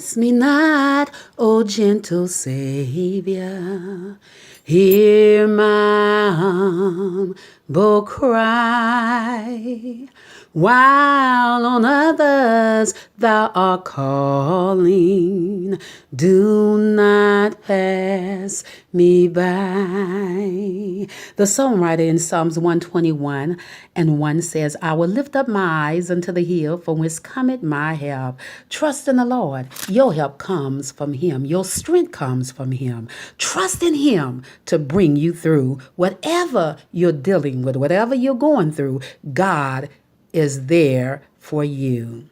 pass me not, O gentle Savior. Hear my humble cry, while on others thou art calling. Do not pass me by. The songwriter in Psalms 121 and 1 says, I will lift up my eyes unto the hill from whence cometh my help. Trust in the Lord. Your help comes from him. Your strength comes from him. Trust in him to bring you through whatever you're dealing with, whatever you're going through. God is there for you.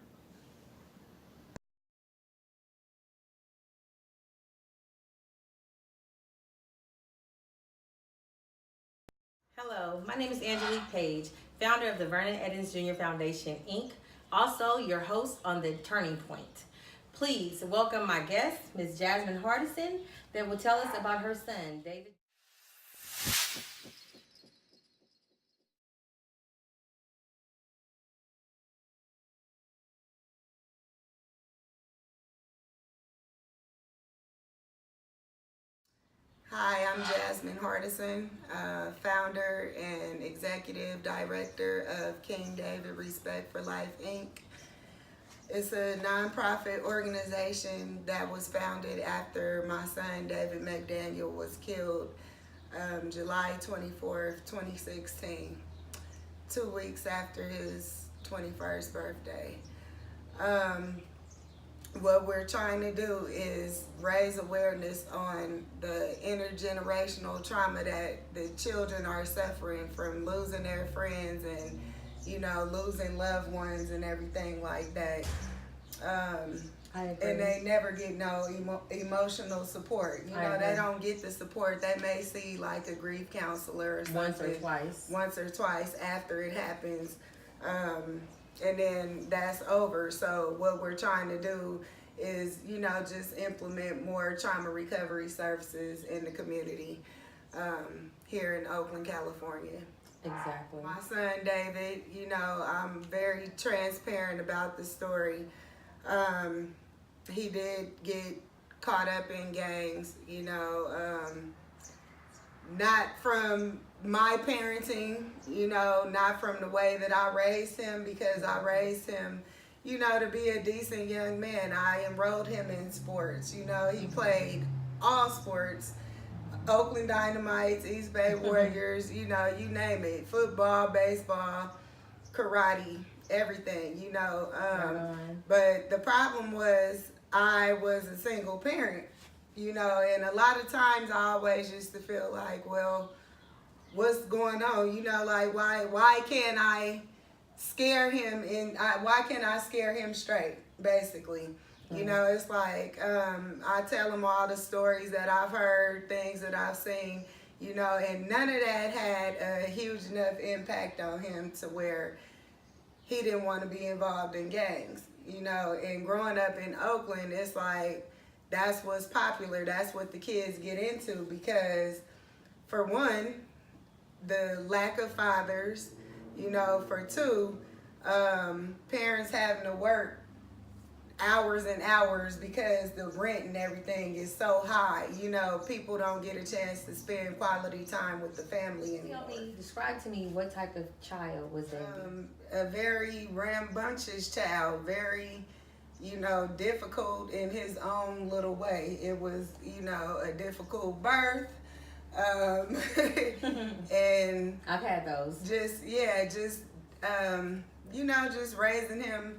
Hello, my name is Angelique Page, founder of the Vernon Edens Jr. Foundation, Inc., also your host on The Turning Point. Please welcome my guest, Ms. Jasmine Hardison, that will tell us about her son, David. Hi, I'm Jasmine Hardison, founder and executive director of King David Respect for Life, Inc. It's a nonprofit organization that was founded after my son David McDaniel was killed July 24th, 2016, 2 weeks after his 21st birthday. Um, what we're trying to do is raise awareness on the intergenerational trauma that the children are suffering from losing their friends and losing loved ones and everything like that. um, I agree. and they never get no emotional support. They don't get the support. They may see like a grief counselor or something once or twice after it happens, and then that's over. So what we're trying to do is, just implement more trauma recovery services in the community here in Oakland, California. Exactly. My son David, I'm very transparent about the story. He did get caught up in gangs, not from my parenting, not from the way that I raised him, because I raised him, to be a decent young man. I enrolled him in sports. He played all sports. Oakland Dynamites, East Bay Warriors, you name it. Football, baseball, karate, everything, But the problem was I was a single parent, and a lot of times I always used to feel like, well, what's going on? Like why can't I scare him why can't I scare him straight, basically? It's like I tell him all the stories that I've heard, things that I've seen, and none of that had a huge enough impact on him to where he didn't want to be involved in gangs. And growing up in Oakland, it's like that's what's popular. That's what the kids get into because, for one, the lack of fathers, for two, parents having to work hours and hours because the rent and everything is so high. People don't get a chance to spend quality time with the family anymore. Describe to me what type of child was David? A very rambunctious child, very, difficult in his own little way. It was, a difficult birth. And I've had those. Just raising him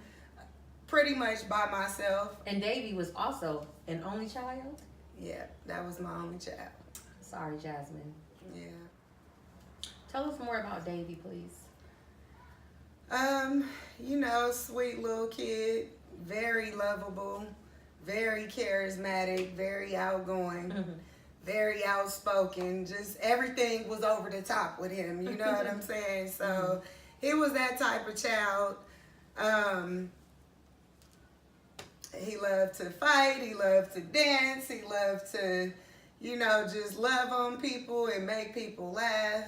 pretty much by myself. And Davy was also an only child? Yeah, that was my only child. Sorry, Jasmine. Yeah. Tell us more about Davy, please. Sweet little kid, very lovable, very charismatic, very outgoing, very outspoken. Just everything was over the top with him. You know what I'm saying? So he was that type of child. He loved to fight. He loved to dance. He loved to, just love on people and make people laugh.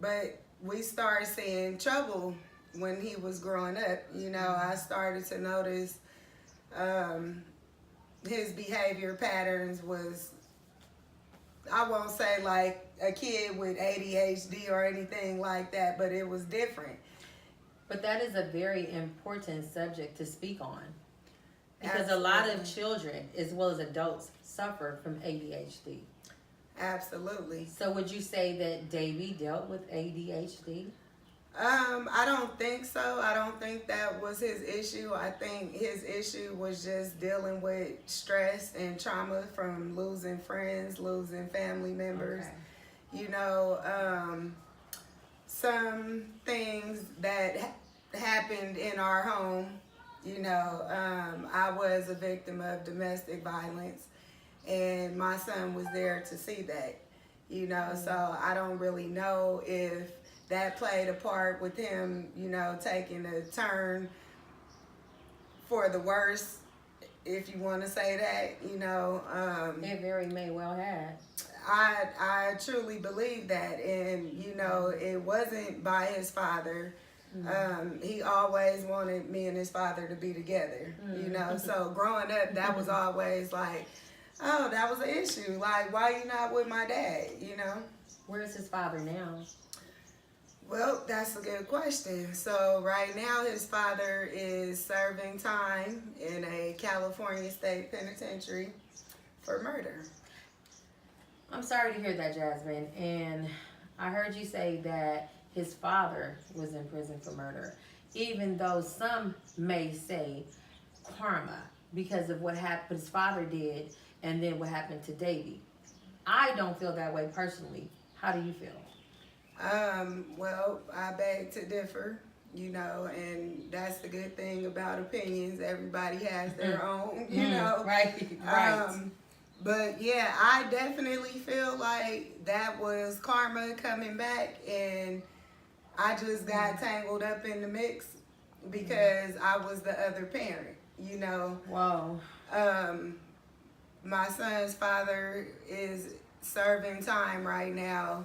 But we started seeing trouble when he was growing up. I started to notice his behavior patterns was, I won't say like a kid with ADHD or anything like that, but it was different. But that is a very important subject to speak on. Because a lot of Absolutely. children, as well as adults, suffer from ADHD. Absolutely. So would you say that Davy dealt with ADHD? I don't think so. I don't think that was his issue. I think his issue was just dealing with stress and trauma from losing friends, losing family members. Okay. You know, some things that happened in our home. You know, I was a victim of domestic violence, and my son was there to see that. You know, so I don't really know if that played a part with him, you know, taking a turn for the worse, if you want to say that, you know. It very may well have. I truly believe that, and you know, it wasn't by his father. He always wanted me and his father to be together, you know. So growing up, that was always like, oh, that was an issue. Like, why you not with my dad, you know? Where's his father now? Well, that's a good question. So right now his father is serving time in a California state penitentiary for murder. I'm sorry to hear that, Jasmine. And I heard you say that his father was in prison for murder, even though some may say karma because of what happened his father did and then what happened to Davy. I don't feel that way personally. How do you feel? Well, I beg to differ, you know, and that's the good thing about opinions. Everybody has their own, you know. Right. But yeah, I definitely feel like that was karma coming back, and I just got tangled up in the mix because I was the other parent, you know. Whoa. My son's father is serving time right now.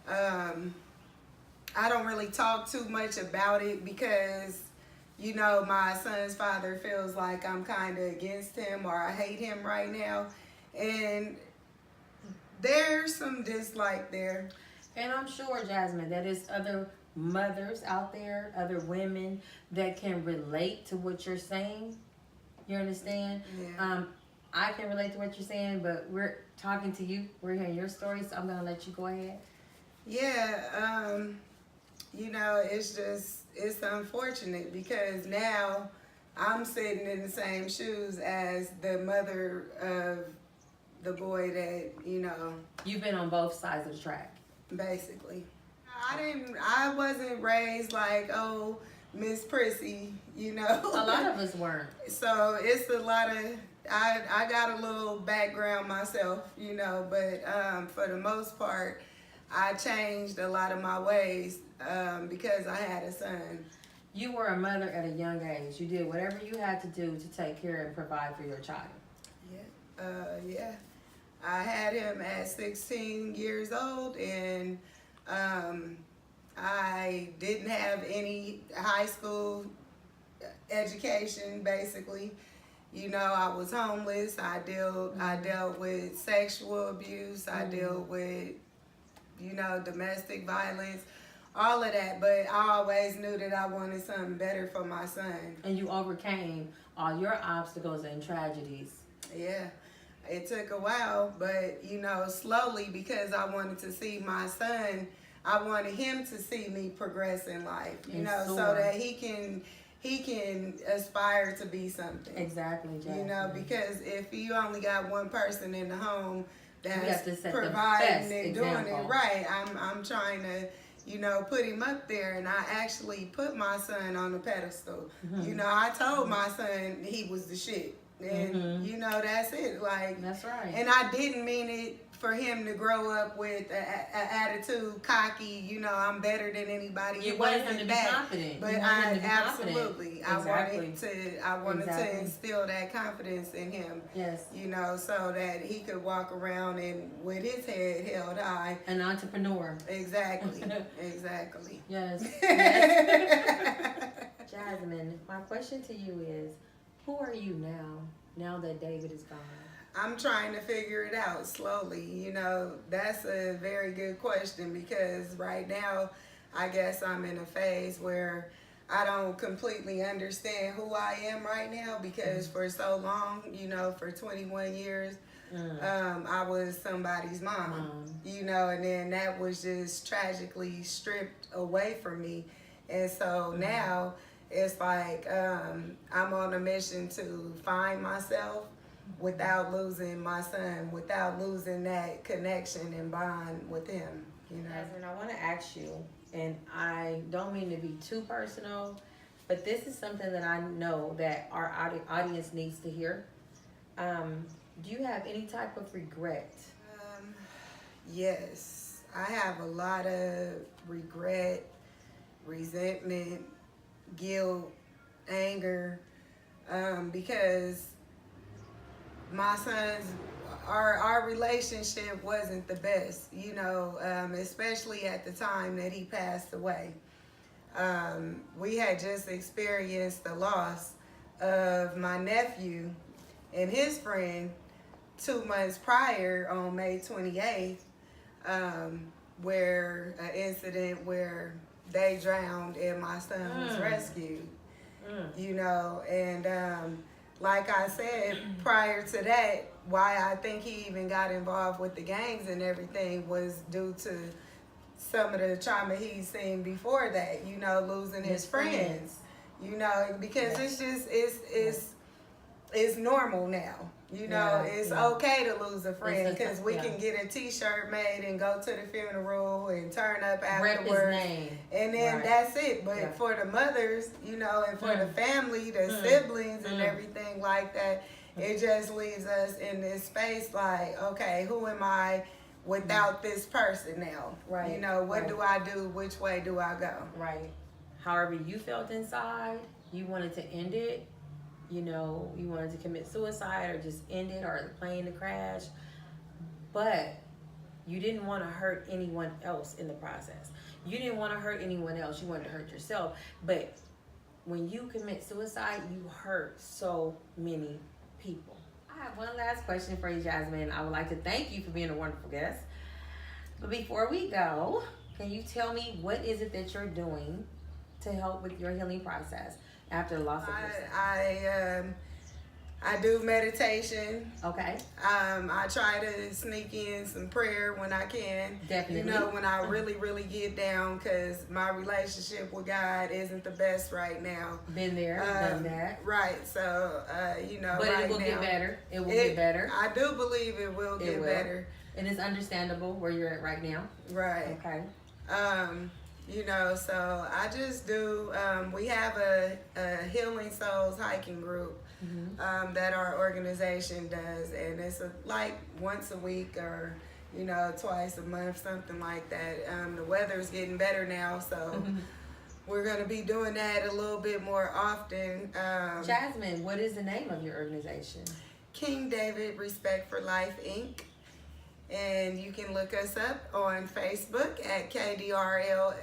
I don't really talk too much about it because, you know, my son's father feels like I'm kind of against him or I hate him right now. And there's some dislike there. And I'm sure, Jasmine, that there's other mothers out there, other women that can relate to what you're saying. You understand? Yeah. I can relate to what you're saying, but we're talking to you. We're hearing your story, so I'm going to let you go ahead. Yeah, you know, it's unfortunate because now I'm sitting in the same shoes as the mother of the boy that, you know. You've been on both sides of the track. Basically. I wasn't raised like, oh, Miss Prissy, you know. A lot of us weren't. So it's a lot of, I got a little background myself, you know, but for the most part, I changed a lot of my ways because I had a son. You were a mother at a young age. You did whatever you had to do to take care and provide for your child. Yeah. I had him at 16 years old, and I didn't have any high school education, basically. You know, I was homeless. I dealt with sexual abuse. I dealt with, you know, domestic violence, all of that. But I always knew that I wanted something better for my son. And you overcame all your obstacles and tragedies. Yeah. It took a while, but, you know, slowly, because I wanted to see my son, I wanted him to see me progress in life, you know, so that he can aspire to be something. Exactly, Jasmine. You know, because if you only got one person in the home that's to set providing the and best doing example. it right, I'm trying to, you know, put him up there, and I actually put my son on a pedestal. You know, I told my son he was the shit. And you know, that's it. Like, that's right. And I didn't mean it for him to grow up with an attitude, cocky. You know, I'm better than anybody. You wanted him to be confident. But I wanted to instill that confidence in him. Yes. You know, so that he could walk around and with his head held high. An entrepreneur. Exactly. Exactly. Yes. Jasmine, my question to you is, Who are you now that David is gone? I'm trying to figure it out slowly. You know, that's a very good question because right now, I guess I'm in a phase where I don't completely understand who I am right now because for so long, you know, for 21 years, I was somebody's mom, you know, and then that was just tragically stripped away from me. And so now it's like I'm on a mission to find myself without losing my son, without losing that connection and bond with him, you know. Jasmine, I want to ask you, and I don't mean to be too personal, but this is something that I know that our audience needs to hear. Do you have any type of regret? Yes, I have a lot of regret, resentment, guilt, anger, because my son's our relationship wasn't the best, you know, especially at the time that he passed away. We had just experienced the loss of my nephew and his friend 2 months prior on May 28th, where an incident where they drowned and my son was rescued, you know, and like I said, prior to that, why I think he even got involved with the gangs and everything was due to some of the trauma he's seen before that, you know, losing his friends, you know, because it's just, it's normal now. You know, it's okay to lose a friend because we can get a T-shirt made and go to the funeral and turn up afterwards. Rep his name. And then that's it. But for the mothers, you know, and for the family, the siblings and everything like that, it just leaves us in this space like, okay, who am I without this person now? Right. You know, what do I do? Which way do I go? Right. However you felt inside, you wanted to end it. You know, you wanted to commit suicide or just end it or the plane to crash. But you didn't want to hurt anyone else in the process. You didn't want to hurt anyone else. You wanted to hurt yourself. But when you commit suicide, you hurt so many people. I have one last question for you, Jasmine. I would like to thank you for being a wonderful guest. But before we go, can you tell me what is it that you're doing to help with your healing process after the loss of your son? I do meditation. Okay. I try to sneak in some prayer when I can. Definitely. You know, when I really, really get down, because my relationship with God isn't the best right now. Been there, done that. Right. So, you know, but right it will now, get better. It will get better. I do believe it will get better. And it's understandable where you're at right now. Right. Okay. You know, so I just do, we have a Healing Souls hiking group that our organization does, and it's like once a week or, you know, twice a month, something like that. The weather's getting better now, so we're going to be doing that a little bit more often. Jasmine, what is the name of your organization? King David Respect for Life, Inc. And you can look us up on Facebook at KDRFLINC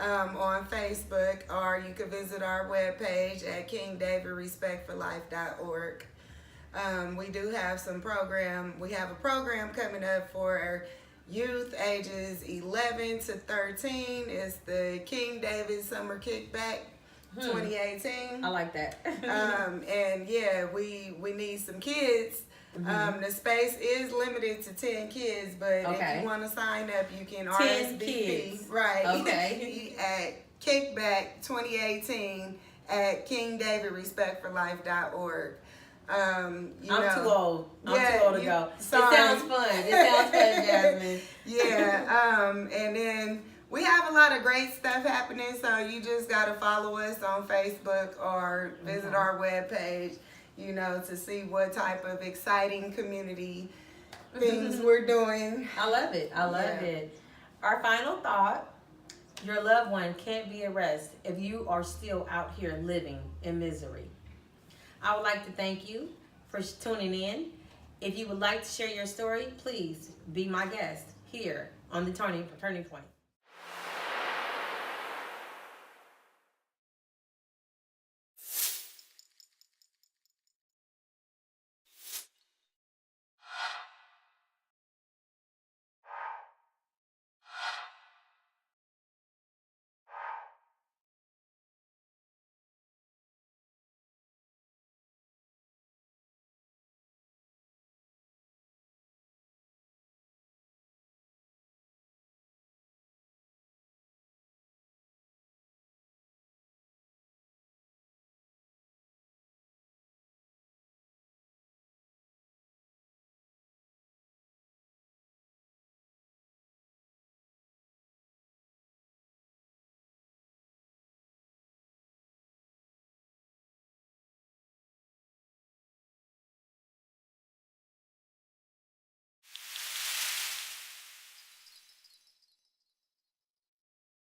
on Facebook, or you can visit our webpage at kingdavidrespectforlife.org. We do have we have a program coming up for youth ages 11 to 13. It's the King David Summer Kickback 2018. I like that. And yeah, we need some kids. The space is limited to 10 kids, but if you want to sign up, you can 10 RSVP. kids. Right. Okay. At Kickback 2018 at kingdavidrespectforlife.org. I'm too old. I'm too old to go. Sorry. It sounds fun. It sounds fun, Jasmine. Yeah. And then we have a lot of great stuff happening, so you just got to follow us on Facebook or visit our webpage, you know, to see what type of exciting community things we're doing. I love it. I love it. Our final thought, your loved one can't be erased if you are still out here living in misery. I would like to thank you for tuning in. If you would like to share your story, please be my guest here on the Turning Point.